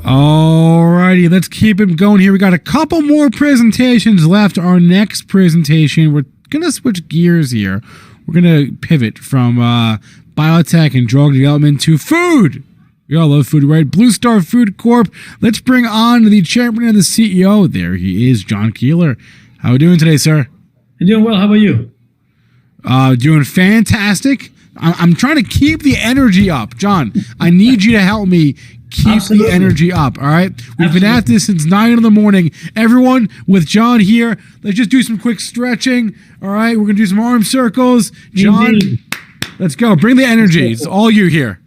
Alrighty, let's keep it going here. We got a couple more presentations left. Our next presentation, we're gonna switch gears here. We're gonna pivot from biotech and drug development to food. We all love food, right? Blue Star Food Corp. Let's bring on the chairman and the CEO. There he is, John Keeler. How are we doing today, sir? I'm doing well. How about you? Doing fantastic. I'm trying to keep the energy up. John, I need you to help me keep the energy up, all right? We've been at this since 9 in the morning. Everyone, with John here, let's just do some quick stretching, all right? We're going to do some arm circles. John, let's go. Bring the energy. It's all you here.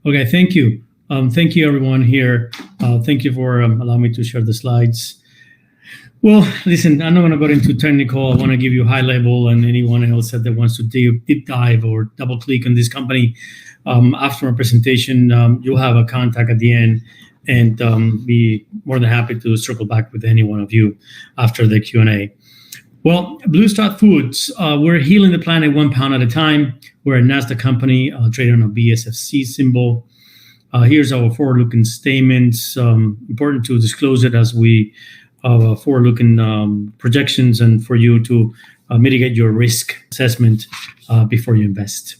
Okay, thank you. Thank you, everyone here. Thank you for allowing me to share the slides. Well, listen, I'm not going to go into technical. I want to give you high level, and anyone else that wants to deep dive or double click on this company after my presentation, you'll have a contact at the end, and be more than happy to circle back with any one of you after the Q&A. Well, Blue Star Foods, we're healing the planet 1 pound at a time. We're a NASDAQ company traded on a BSFC symbol. Here's our forward-looking statements. Important to disclose it as we forward-looking projections and for you to mitigate your risk assessment before you invest.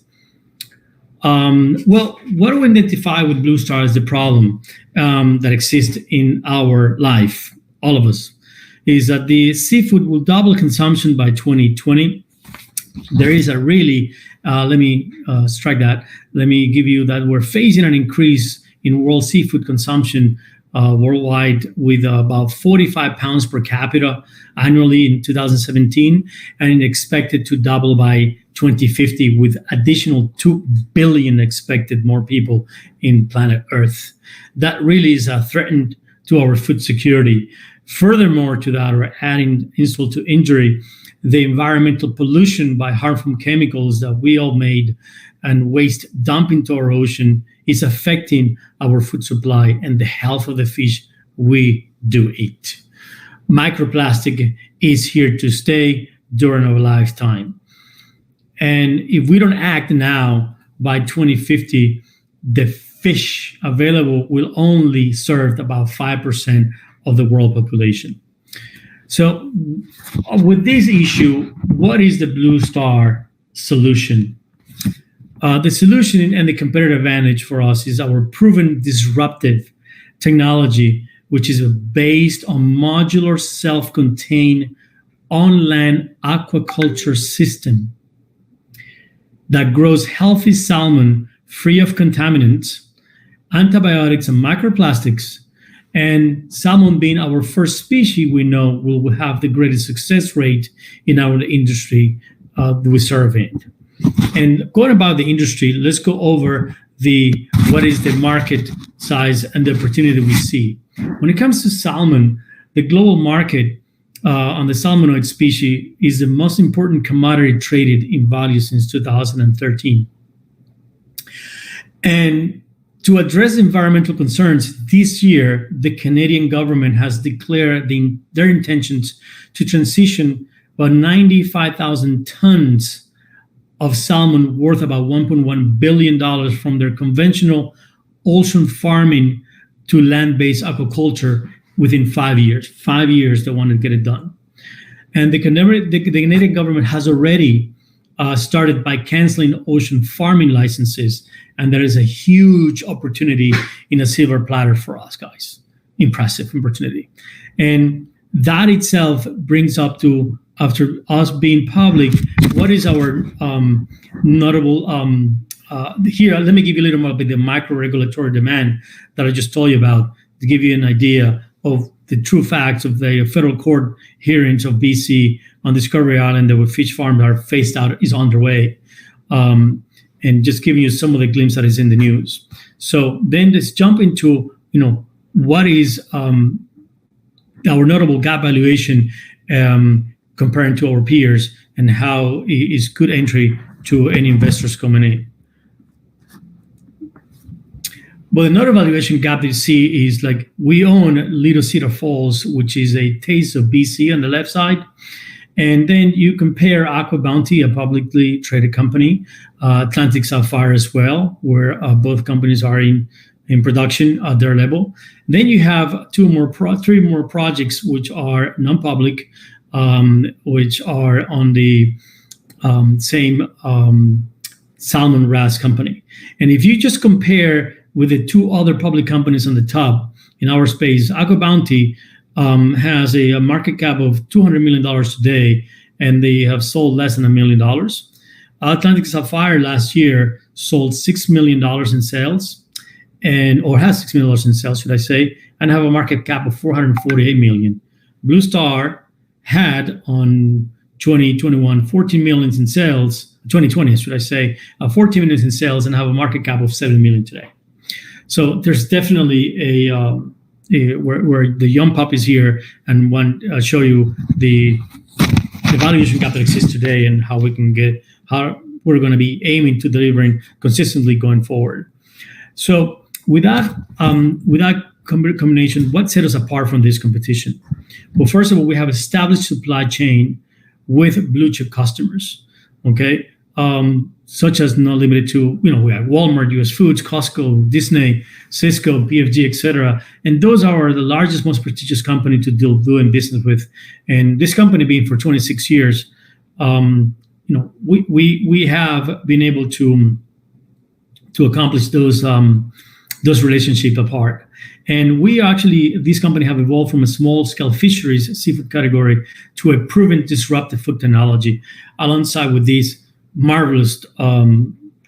Well, what do we identify with Blue Star as the problem that exists in our life, all of us, is that the seafood will double consumption by 2020. There is a really, let me strike that. Let me give you that we're facing an increase in world seafood consumption worldwide with about 45 pounds per capita annually in 2017, and expected to double by 2050 with additional 2 billion expected more people in planet Earth. That really is a threat to our food security. Furthermore to that, or adding insult to injury, the environmental pollution by harmful chemicals that we all made and waste dumping to our ocean is affecting our food supply and the health of the fish we do eat. Microplastic is here to stay during our lifetime. And if we don't act now, by 2050, the fish available will only serve about 5% of the world population. So with this issue, what is the Blue Star solution? The solution and the competitive advantage for us is our proven disruptive technology, which is based on modular, self-contained, on-land aquaculture system that grows healthy salmon free of contaminants, antibiotics, and microplastics. And salmon being our first species, we know will have the greatest success rate in our industry that we serve in. And going about the industry, let's go over what is the market size and the opportunity we see. When it comes to salmon, the global market on the salmonoid species is the most important commodity traded in value since 2013. And to address environmental concerns, this year, the Canadian government has declared their intentions to transition about 95,000 tons of salmon worth about $1.1 billion from their conventional ocean farming to land-based aquaculture within 5 years. 5 years, they want to get it done. And the Canadian government has already started by canceling ocean farming licenses, and there is a huge opportunity in a silver platter for us, guys. Impressive opportunity. And that itself brings up to, after us being public, what is our notable, here, let me give you a little more about the micro-regulatory demand that I just told you about, to give you an idea of the true facts of the federal court hearings of BC on Discovery Island, where fish farms are phased out, is underway. And just giving you some of the glimpse that is in the news. So then let's jump into, what is our notable gap valuation comparing to our peers, and how is good entry to any investors coming in. Well, another valuation gap that you see is like we own Little Cedar Falls, which is a taste of BC on the left side. And then you compare Aqua Bounty, a publicly traded company, Atlantic Sapphire as well, where both companies are in in production at their level. Then you have three more projects which are non-public, which are on the same salmon RAS company. And if you just compare with the two other public companies on the top in our space, AgroBounty has a market cap of $200 million today, and they have sold less than $1 million. Atlantic Sapphire last year sold $6 million in sales, or has $6 million in sales, should I say, and have a market cap of $448 million. Blue Star had on 2021 14 million in sales, 2020 should I say, 14 million in sales, and have a market cap of 7 million today. So there's definitely where the young pup is here, and want to show you the valuation gap that exists today and how we're going to be aiming to delivering consistently going forward. So with that combination, what set us apart from this competition? Well, first of all, we have established supply chain with blue chip customers, okay? Such as not limited to, we have Walmart, US Foods, Costco, Disney, Cisco, PFG, etc. And those are the largest, most prestigious company to doing business with. And this company being for 26 years, we have been able to accomplish those relationships apart. And this company have evolved from a small scale fisheries seafood category to a proven disruptive food technology, alongside with these marvelous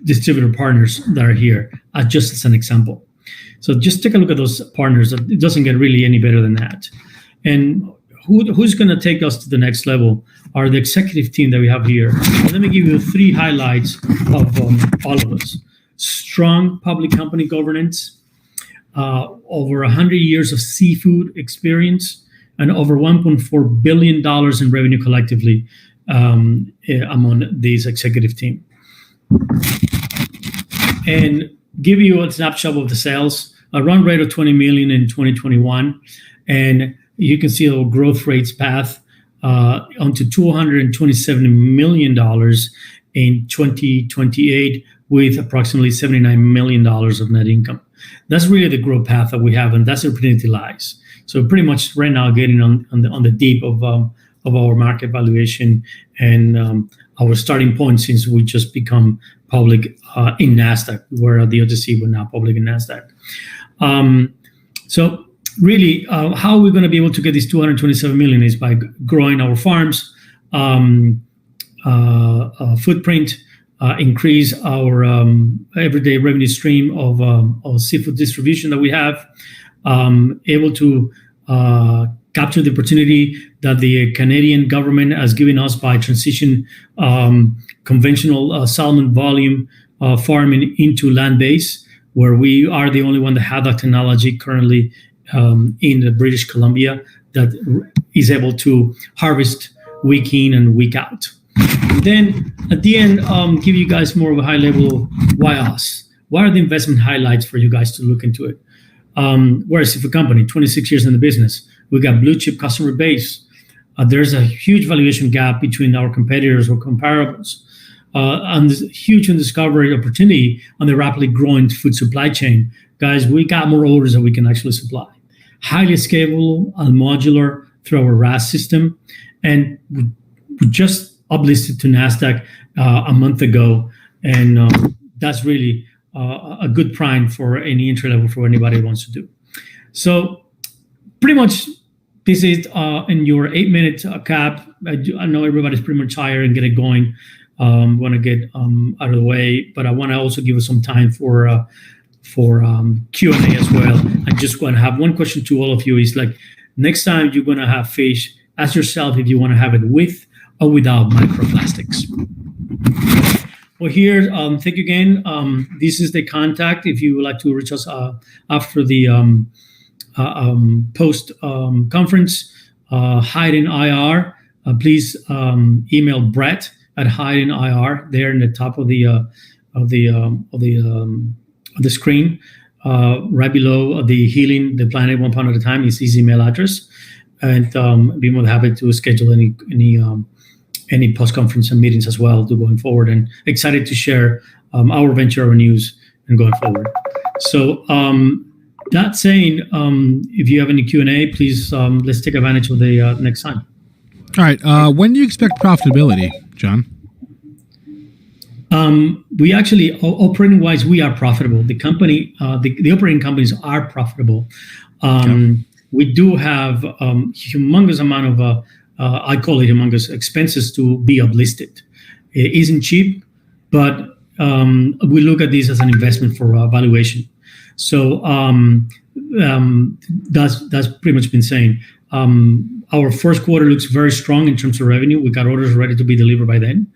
distributor partners that are here, just as an example. So just take a look at those partners. It doesn't get really any better than that. And who's going to take us to the next level are the executive team that we have here. And let me give you 3 highlights of all of us. Strong public company governance, over 100 years of seafood experience, and over $1.4 billion in revenue collectively among this executive team. And give you a snapshot of the sales, a run rate of 20 million in 2021, and you can see the growth rates path onto $227 million in 2028 with approximately $79 million of net income. That's really the growth path that we have, and that's where opportunity lies. So pretty much right now getting on the deep of our market valuation and our starting point since we just become public in NASDAQ, where the OTC, we're now public in NASDAQ. So really, how are we going to be able to get this 227 million is by growing our farms, footprint, increase our everyday revenue stream of seafood distribution that we have, able to capture the opportunity that the Canadian government has given us by transition conventional salmon volume farming into land-based, where we are the only one that have that technology currently in the British Columbia that is able to harvest week in and week out. And then at the end, give you guys more of a high level, why us? What are the investment highlights for you guys to look into it? We're a seafood company, 26 years in the business. We got blue chip customer base. There's a huge valuation gap between our competitors or comparables. And there's a huge undiscovered opportunity on the rapidly growing food supply chain. Guys, we got more orders than we can actually supply. Highly scalable and modular through our RAS system. And we just uplisted to NASDAQ a month ago. And that's really a good prime for any entry level for anybody who wants to do. So pretty much this is in your 8-minute cap. I know everybody's pretty much tired and get it going. Want to get out of the way, but I want to also give us some time for Q&A as well. I just want to have one question to all of you is like, next time you're going to have fish, ask yourself if you want to have it with or without microplastics. Well, here, thank you again. This is the contact if you would like to reach us after the post conference. Hayden IR. Please email Brett at Hayden IR there in the top of the screen, right below the Healing the Planet 1 pound at a time is his email address, and be more than happy to schedule any post-conference and meetings as well to going forward, and excited to share our venture, our news, and going forward. So that saying, if you have any Q&A, please let's take advantage of the next time. All right. When do you expect profitability, John? We actually, operating wise, we are profitable. The company, the operating companies are profitable. We do have humongous amount of, I call it humongous expenses to be uplisted. It isn't cheap, but we look at this as an investment for valuation. So that's pretty much been saying. Our first quarter looks very strong in terms of revenue. We got orders ready to be delivered by then.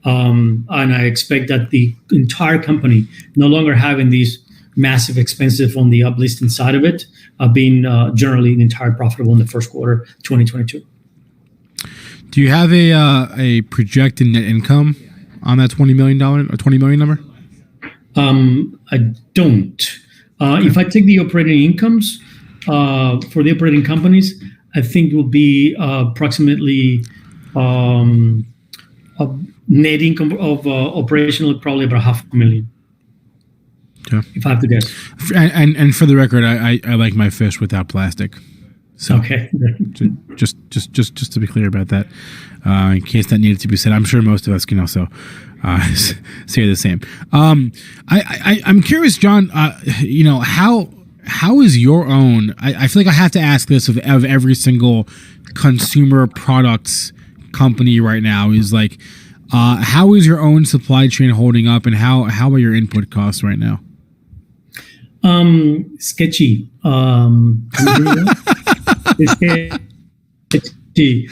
And I expect that the entire company, no longer having these massive expenses on the uplisting side of it, being generally the entire profitable in the first quarter 2022. Do you have a projected net income on that $20 million or $20 million number? I don't. If I take the operating incomes for the operating companies, I think it will be approximately a net income of operational probably about $500,000. Okay. If I have to guess. And for the record, I like my fish without plastic. So okay. just to be clear about that, in case that needed to be said, I'm sure most of us can also say the same. I'm curious, John. How is your own? I feel like I have to ask this of every single consumer products company right now. Is like, how is your own supply chain holding up, and how are your input costs right now? Sketchy. It's sketchy.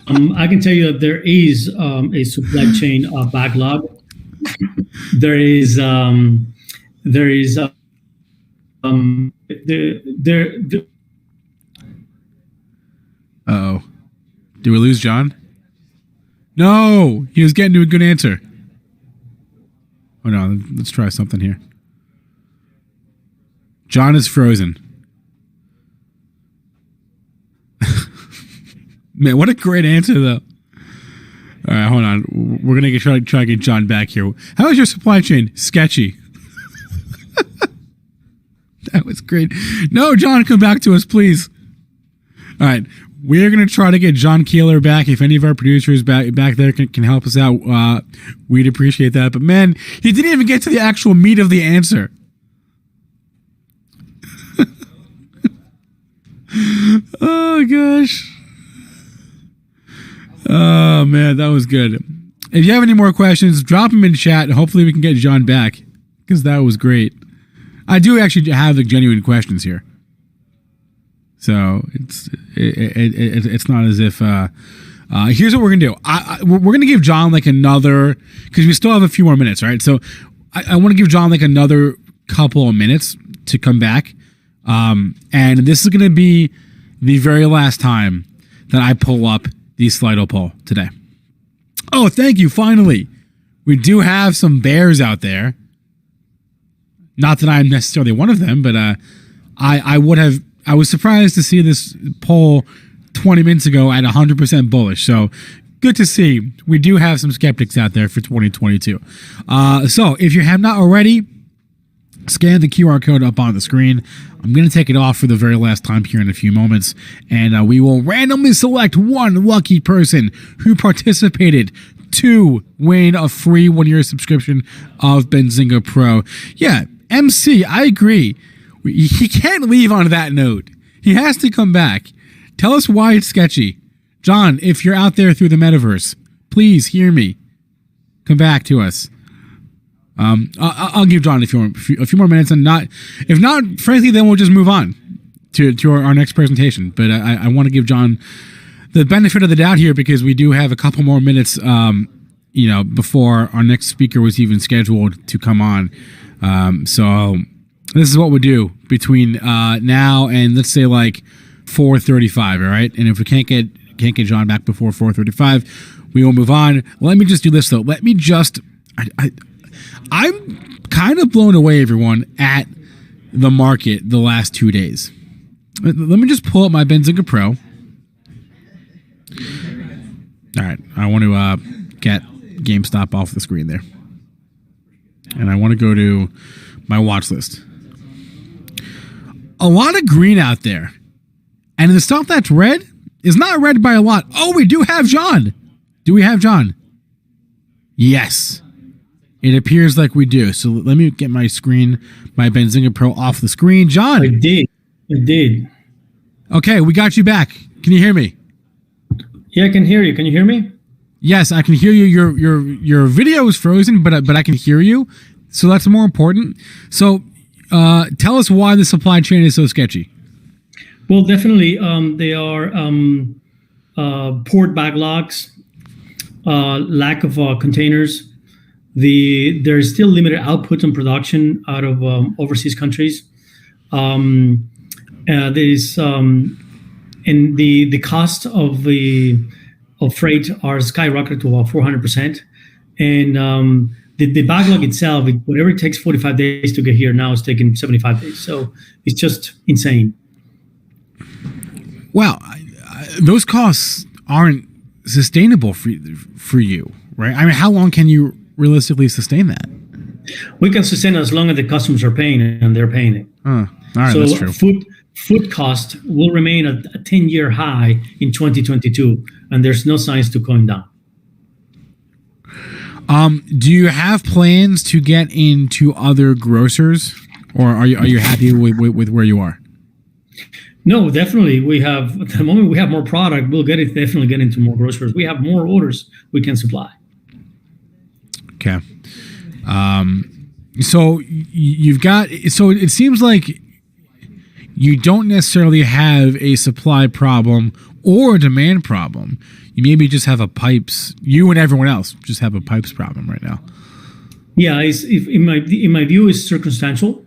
I can tell you that there is a supply chain backlog. There is Uh-oh. Did we lose John? No, he was getting to a good answer. Oh no, let's try something here. John is frozen. Man, what a great answer, though. All right, hold on. We're going to try to get John back here. How is your supply chain? Sketchy. That was great. No, John, come back to us, please. All right. We're going to try to get John Keeler back. If any of our producers back there can help us out, we'd appreciate that. But, man, he didn't even get to the actual meat of the answer. Oh, gosh. Oh, man, that was good. If you have any more questions, drop them in chat. And hopefully we can get John back, because that was great. I do actually have the genuine questions here. So it's not as if... here's what we're going to do. We're going to give John like another... Because we still have a few more minutes, right? So I want to give John like another couple of minutes to come back. And this is going to be the very last time that I pull up the Slido poll today. Oh, thank you. Finally, we do have some bears out there. Not that I'm necessarily one of them, but I was surprised to see this poll 20 minutes ago at 100% bullish. So good to see. We do have some skeptics out there for 2022. So if you have not already, scan the QR code up on the screen. I'm going to take it off for the very last time here in a few moments, and we will randomly select one lucky person who participated to win a free 1-year subscription of Benzinga Pro. Yeah, MC, I agree. He can't leave on that note. He has to come back. Tell us why it's sketchy. John, if you're out there through the metaverse, please hear me. Come back to us. I'll give John a few more minutes, and if not, frankly, then we'll just move on to our next presentation. But I want to give John the benefit of the doubt here, because we do have a couple more minutes, before our next speaker was even scheduled to come on. So this is what we'll do between now and let's say like 4:35. All right, and if we can't get John back before 4:35, we will move on. Let me just do this though. Let me just. I'm kind of blown away, everyone, at the market the last 2 days. Let me just pull up my Benzinga Pro. All right, I want to get GameStop off the screen there. And I want to go to my watch list. A lot of green out there. And the stuff that's red is not red by a lot. Oh, we do have John. Do we have John? Yes. It appears like we do. So let me get my screen, my Benzinga Pro off the screen. John. I did. Okay, we got you back. Can you hear me? Yeah, I can hear you. Can you hear me? Yes, I can hear you. Your video is frozen, but I can hear you. So that's more important. So tell us why the supply chain is so sketchy. Well, definitely, they are port backlogs, lack of containers. There's still limited output and production out of overseas countries. There's and the cost of freight are skyrocketed to about 400%, and the backlog itself, whatever it takes 45 days to get here, now it's taking 75 days. So it's just insane. Wow, those costs aren't sustainable for you, right? I mean, how long can you realistically sustain that? We can sustain it as long as the customers are paying it, and they're paying it. All right, so that's true. Food cost will remain at a 10-year high in 2022, and there's no signs to going down. Do you have plans to get into other grocers, or are you happy with where you are? No, definitely. We have, at the moment we have more product, we'll definitely get into more grocers. We have more orders we can supply. Okay. So you've got, so it seems like you don't necessarily have a supply problem or a demand problem. You maybe just have you and everyone else just have a pipes problem right now. Yeah, in my view, it's circumstantial.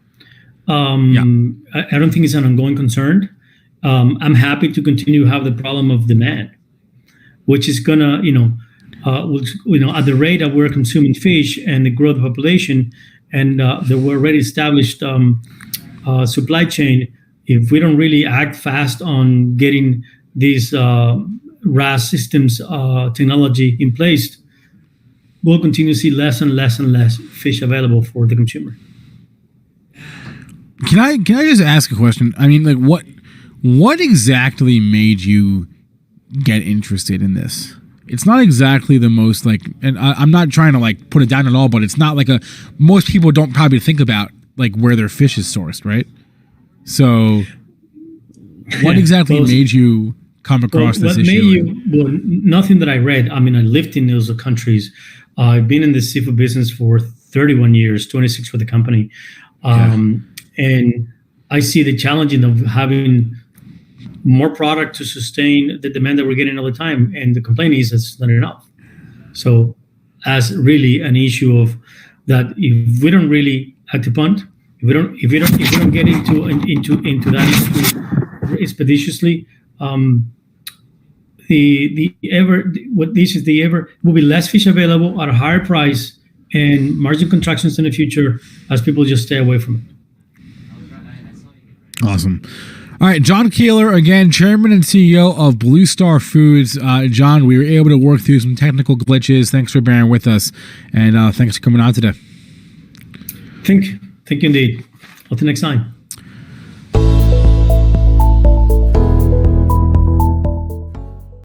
I don't think it's an ongoing concern. I'm happy to continue to have the problem of demand, which is gonna, at the rate that we're consuming fish and the growth of population, and the already established supply chain. If we don't really act fast on getting these RAS systems technology in place, we'll continue to see less and less and less fish available for the consumer. Can I just ask a question? I mean, like, what exactly made you get interested in this? It's not exactly the most and I'm not trying to put it down at all, but it's not most people don't probably think about where their fish is sourced, right? So what exactly made you come across this issue? Nothing that I read. I mean, I lived in those countries. I've been in the seafood business for 31 years, 26 for the company. And I see the challenge of having more product to sustain the demand that we're getting all the time. And the complaint is it's not enough. So as really an issue of that, if we don't really act upon, if we don't get into that expeditiously, will be less fish available at a higher price and margin contractions in the future as people just stay away from it. Awesome. All right, John Keeler, again, Chairman and CEO of Blue Star Foods. John, we were able to work through some technical glitches. Thanks for bearing with us, and thanks for coming on today. Thank you indeed. Until next time.